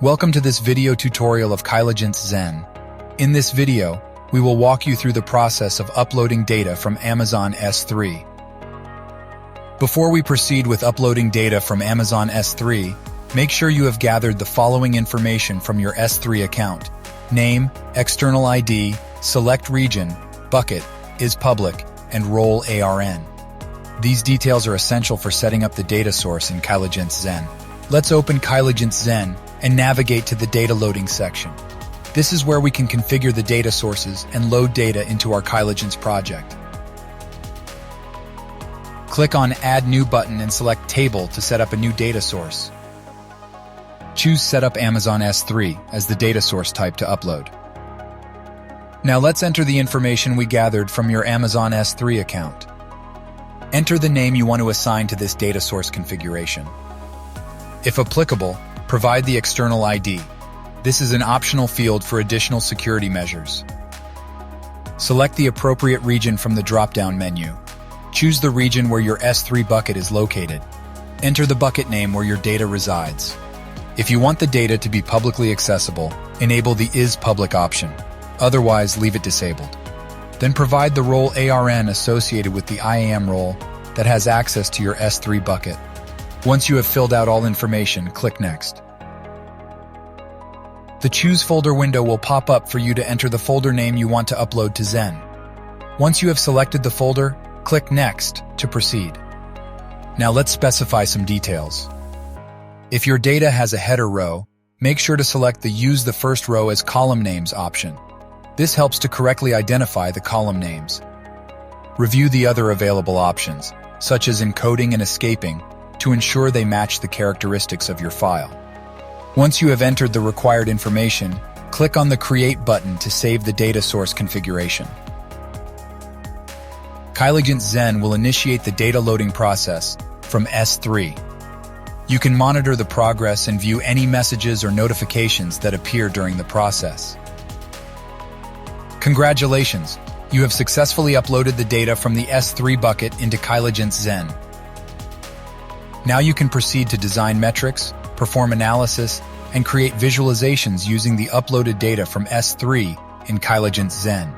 Welcome to this video tutorial of Kyligence Zen. In this video, we will walk you through the process of uploading data from Amazon S3. Before we proceed with uploading data from Amazon S3, make sure you have gathered the following information from your S3 account: name, external ID, select region, bucket, is public, and role ARN. These details are essential for setting up the data source in Kyligence Zen. Let's open Kyligence Zen and navigate to the data loading section. This is where we can configure the data sources and load data into our Kyligence project. Click on Add New button and select Table to set up a new data source. Choose Set up Amazon S3 as the data source type to upload. Now let's enter the information we gathered from your Amazon S3 account. Enter the name you want to assign to this data source configuration. If applicable, provide the external ID. This is an optional field for additional security measures. Select the appropriate region from the drop-down menu. Choose the region where your S3 bucket is located. Enter the bucket name where your data resides. If you want the data to be publicly accessible, enable the Is Public option. Otherwise, leave it disabled. Then provide the role ARN associated with the IAM role that has access to your S3 bucket. Once you have filled out all information, click Next. The Choose Folder window will pop up for you to enter the folder name you want to upload to Zen. Once you have selected the folder, click Next to proceed. Now let's specify some details. If your data has a header row, make sure to select the Use the first row as column names option. This helps to correctly identify the column names. Review the other available options, such as encoding and escaping, to ensure they match the characteristics of your file. Once you have entered the required information, click on the Create button to save the data source configuration. Kyligence Zen will initiate the data loading process from S3. You can monitor the progress and view any messages or notifications that appear during the process. Congratulations! You have successfully uploaded the data from the S3 bucket into Kyligence Zen. Now you can proceed to design metrics, perform analysis, and create visualizations using the uploaded data from S3 in Kyligence Zen.